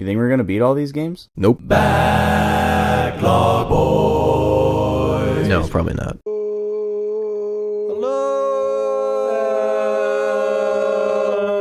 You think we're gonna beat all these games? Nope. Backlog boys. No, probably not.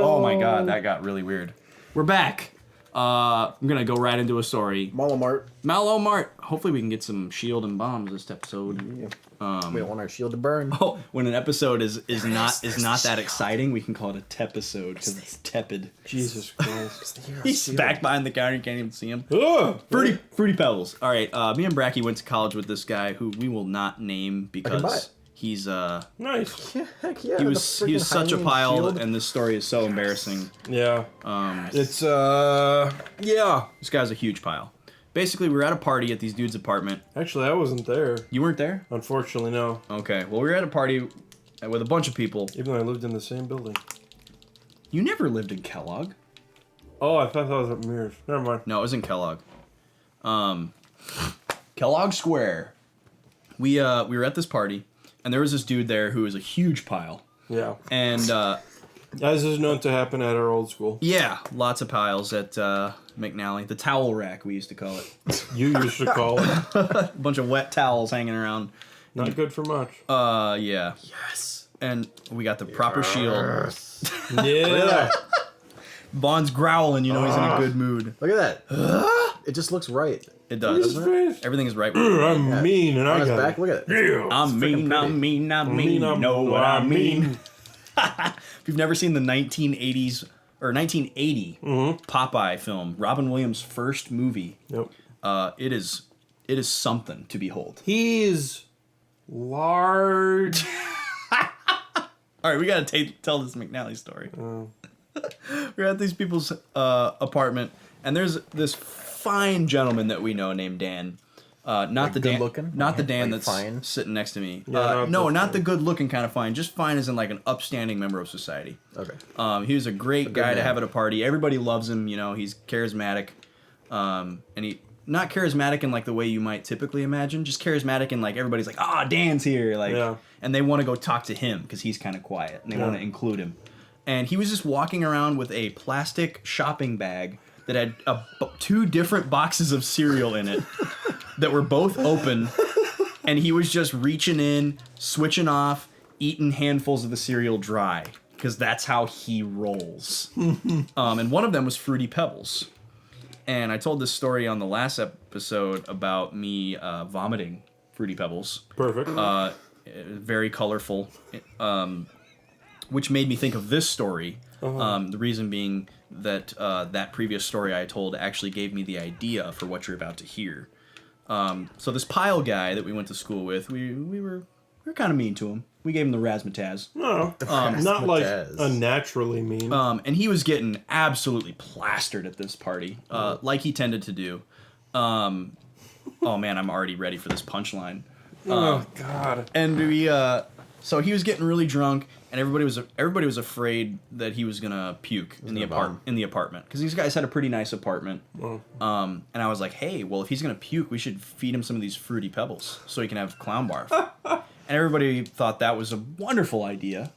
Oh my god, that got really weird. We're back. I'm gonna go right into a story. Malomart. Hopefully we can get some shield and bombs this episode. We don't want our shield to burn. Oh, when an episode is not that exciting, we can call it a tepisode because it's tepid. Jesus Christ. He's back behind the counter, you can't even see him. Ugh. Fruity Pebbles. All right, me and Brakke went to college with this guy who we will not name because he's Nice. Heck yeah. he was such a pile, and this story is so embarrassing. Yeah. It's yeah. This guy's a huge pile. Basically, we were at a party at these dudes' apartment. Actually, I wasn't there. You weren't there? Unfortunately, no. Okay. Well, we were at a party with a bunch of people. Even though I lived in the same building. You never lived in Kellogg. Oh, I thought that was at Mears. Never mind. No, it was in Kellogg. Kellogg Square. We were at this party, and there was this dude there who was a huge pile. Yeah. And as is known to happen at our old school. yeah, lots of piles at McNally. The towel rack, we used to call it. You used to call it. A bunch of wet towels hanging around. Not good for much. Yeah. Yes. And we got the proper shield. Yeah. Bond's growling, you know he's in a good mood. Look at that. It just looks right. It does. His face. Everything is right. I'm mean and On I his got back, it. look at it. Yeah. I'm mean, know what I mean. If you've never seen the 1980s or 1980 Popeye film, Robin Williams' first movie, Nope. it is something to behold. He's large. All right, we gotta tell this McNally story. We're at these people's apartment, and there's this fine gentleman that we know named Dan. Not the Dan, good-looking? not the Dan Like that's fine? sitting next to me. Yeah, not the good-looking kind of fine. Just fine as in like an upstanding member of society. Okay. He was a great guy to man. have at a party. Everybody loves him. You know, he's charismatic, and he not charismatic in like the way you might typically imagine. Just charismatic in like everybody's like, ah, Dan's here, like, Yeah. and they want to go talk to him because he's kind of quiet and they want to include him. And he was just walking around with a plastic shopping bag that had two different boxes of cereal in it that were both open, and he was just reaching in, switching off, eating handfuls of the cereal dry because that's how he rolls. And one of them was Fruity Pebbles. And I told this story on the last episode about me vomiting Fruity Pebbles. Perfect. Very colorful, which made me think of this story. The reason being that that previous story I told actually gave me the idea for what you're about to hear. So this pile guy that we went to school with, we were kind of mean to him. We gave him the razzmatazz. No, not like Jazz. unnaturally mean. And he was getting absolutely plastered at this party, like he tended to do. Oh man, I'm already ready for this punchline. Oh God. And we, so he was getting really drunk, and everybody was afraid that he was gonna puke in the apartment because these guys had a pretty nice apartment. And I was like, hey, well, if he's gonna puke, we should feed him some of these Fruity Pebbles so he can have clown barf. And everybody thought that was a wonderful idea.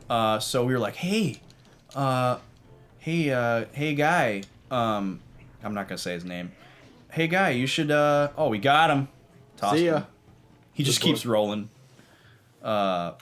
So we were like, hey guy, I'm not gonna say his name. Hey guy, you should. Oh, we got him. Tossed See ya. him. He just keeps rolling. We're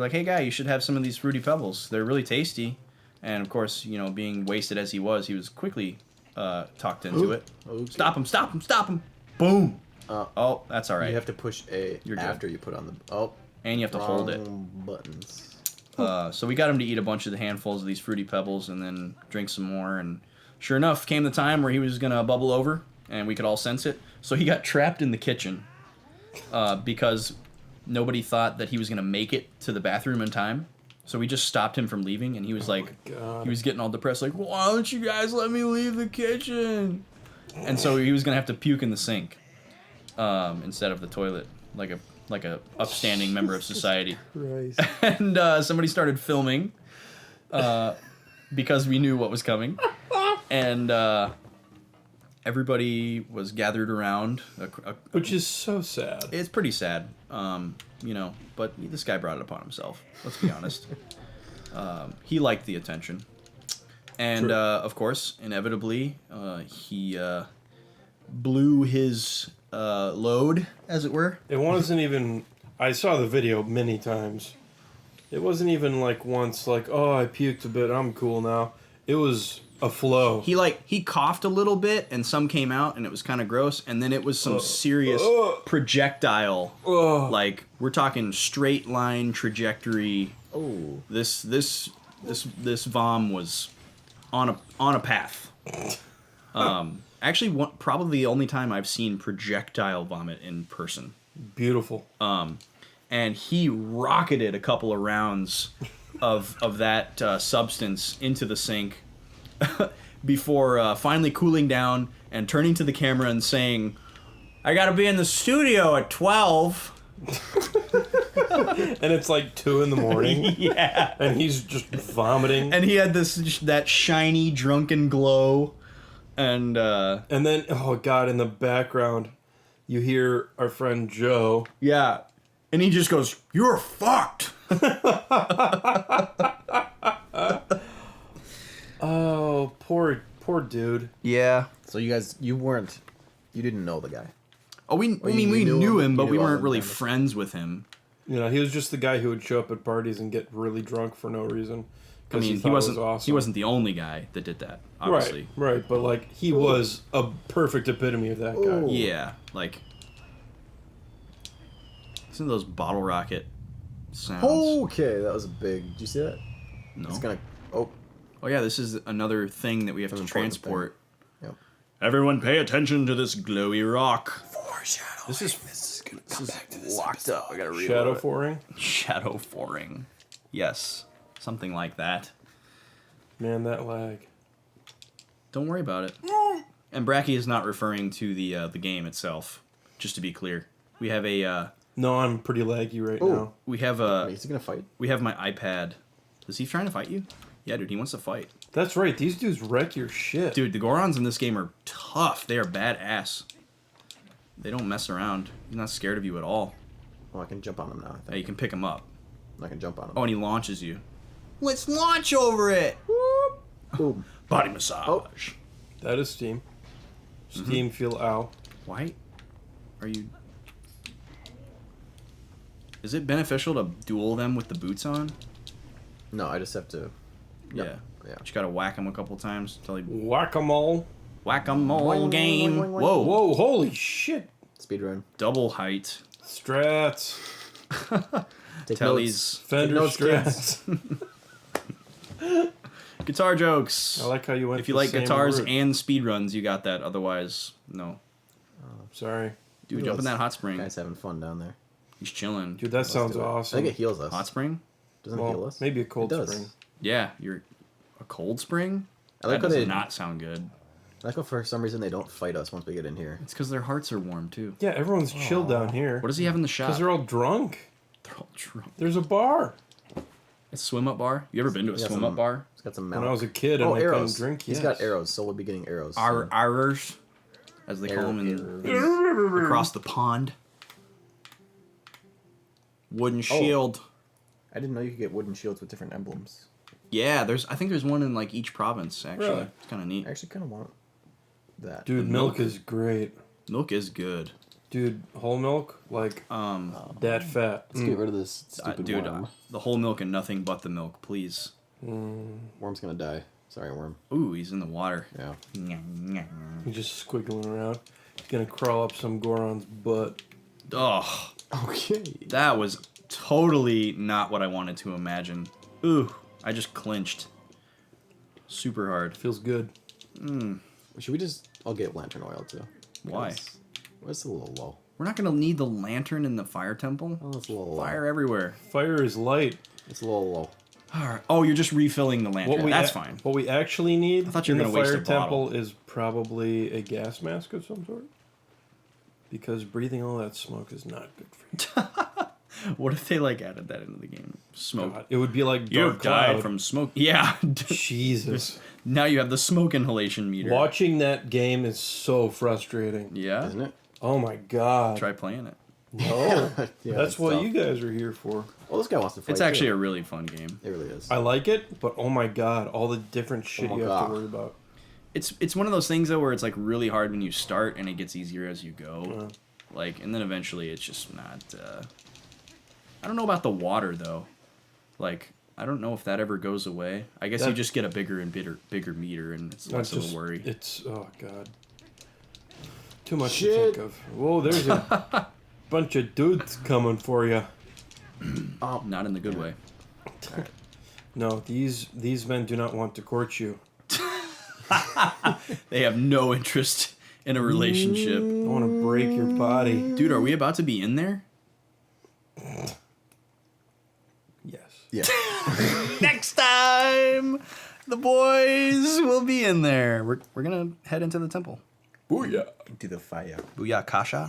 like, hey guy, you should have some of these Fruity Pebbles. They're really tasty. And of course, you know, being wasted as he was quickly talked into it. Okay. Stop him! Boom! Oh, that's all right. You have to push A You're good. after you put on the... Oh. And you have to hold it. wrong buttons. So we got him to eat a bunch of the handfuls of these Fruity Pebbles and then drink some more. And sure enough, came the time where he was going to bubble over, and we could all sense it. So he got trapped in the kitchen because nobody thought that he was going to make it to the bathroom in time. So we just stopped him from leaving, and he was like, he was getting all depressed, like, why don't you guys let me leave the kitchen? And so he was going to have to puke in the sink instead of the toilet, like a upstanding member of society. Christ. And somebody started filming because we knew what was coming. And everybody was gathered around. Which is so sad. It's pretty sad, you know, but this guy brought it upon himself. Let's be honest. He liked the attention. And of course, inevitably, he blew his load, as it were. It wasn't even. I saw the video many times. It wasn't even like once, like, oh, I puked a bit. I'm cool now. It was a flow. He coughed a little bit, and some came out, and it was kind of gross. And then it was some serious projectile. Like, we're talking straight line trajectory. Oh. This vom was on a path. Actually, probably the only time I've seen projectile vomit in person. Beautiful. And he rocketed a couple of rounds of that substance into the sink before finally cooling down and turning to the camera and saying, "I gotta be in the studio at 12." And it's like 2 in the morning. Yeah. And he's just vomiting. And he had that shiny drunken glow. And then, oh God, in the background, you hear our friend Joe. yeah. And he just goes, "You're fucked." Oh, poor dude. Yeah. So you didn't know the guy. Oh, we you knew knew him, him, but you we knew of weren't him, really kind of. friends with him. You know, he was just the guy who would show up at parties and get really drunk for no reason. I mean, he wasn't. Awesome. He wasn't the only guy that did that. Obviously. Right. But like, he was a perfect epitome of that guy. Ooh. Yeah, like listen to those bottle rocket sounds. Okay, that was a big. Did you see that? No. It's gonna. Oh. Oh yeah, this is another thing that we have to An important transport. Yep. Everyone, pay attention to this glowy rock. Foreshadowing. This is gonna come back to this locked up. I gotta read Shadow foring. Shadow foring. Yes, something like that. Man, that lag. Don't worry about it. And Brakke is not referring to the game itself. Just to be clear, we have a No, I'm pretty laggy right Oh. now. we have Is he gonna fight? we have my iPad. Is he trying to fight you? Yeah, dude, he wants to fight. That's right. These dudes wreck your shit. Dude, the Gorons in this game are tough. They are badass. They don't mess around. He's not scared of you at all. Oh, I can jump on him now. I Yeah, think. you can pick him up. I can jump on him. Oh, and he launches you. Let's launch over it. Boom. Body massage. Oh. That is steam. Steam feel ow. Why are you... Is it beneficial to duel them with the boots on? No, I just have to. Yeah. Yeah. Just gotta whack him a couple times until he... Whack-a-mole. Whack-a-mole Boing, game. boing, boing, boing. Whoa. Whoa, holy shit. Speedrun. Double height. Strats. Take Telly's Fender notes, strats. guitar jokes. I like how you went If you the like same guitars route. and speedruns, you got that. Otherwise, no. Sorry. Dude, Look at jump in those that hot spring. Guys having fun down there. He's chilling. Dude, that sounds do it. awesome. I think it heals us. Hot spring? Doesn't it heal Well, us? maybe a cold It does. spring. Yeah, you're a cold spring? I like That how does they. not sound good. I like how for some reason they don't fight us once we get in here. It's because their hearts are warm, too. Yeah, everyone's chilled down here. What does he have in the shop? Because they're all drunk. They're all drunk. There's a bar. A swim-up bar? You ever been to a Yeah, swim-up some- bar? It's got some When milk. I was a kid and I arrows. couldn't drink. He's Yes. got arrows, so we'll be getting arrows. Our soon. Arers, as they call them across the pond. Wooden shield. I didn't know you could get wooden shields with different emblems. Yeah, I think there's one in like each province, actually. Really? It's kind of neat. I actually kind of want that. Dude, The milk milk. is great. Milk is good. Dude, whole milk, like that fat. Let's get rid of this stupid Dude, worm. the whole milk and nothing but the milk, please. Worm's gonna die. Sorry, worm. Ooh, he's in the water. Yeah. He's just squiggling around. He's gonna crawl up some Goron's butt. Oh, Okay. that was totally not what I wanted to imagine. Ooh, I just clinched. Super hard. Feels good. Should we just? I'll get lantern oil too. Why? Because- Well, it's a little low. We're not gonna need the lantern in the fire temple. Oh, it's a little Fire low. everywhere. Fire is light. It's a little low. All right. Oh, you're just refilling the lantern. That's fine. What we actually need thought you in were the gonna waste fire a bottle. temple is probably a gas mask of some sort. Because breathing all that smoke is not good for you. What if they like added that into the game? Smoke. God, it would be like You dark have died cloud. from smoke. Yeah. Jesus. Now you have the smoke inhalation meter. Watching that game is so frustrating. Yeah. Isn't it? Oh my god. Try playing it. No, Yeah, that's what tough. you guys are here for. Well, this guy wants to fight. It's actually too. a really fun game. It really is. I like it, but oh my god, all the different shit my you have God. to worry about. It's one of those things though where it's like really hard when you start and it gets easier as you go. Yeah. Like, and then eventually it's just not. I don't know about the water though. Like, I don't know if that ever goes away. I guess you That- just get a bigger and bigger meter, and it's less of a worry. It's oh god, too much Shit. to think of. Whoa, there's a bunch of dudes coming for you. Not in the good way. No, these men do not want to court you. They have no interest in a relationship. I want to break your body. Dude, are we about to be in there? Yes. Yeah. Next time, the boys will be in there. We're gonna head into the temple. Booyah. Do the fire. Booyah, Kasha.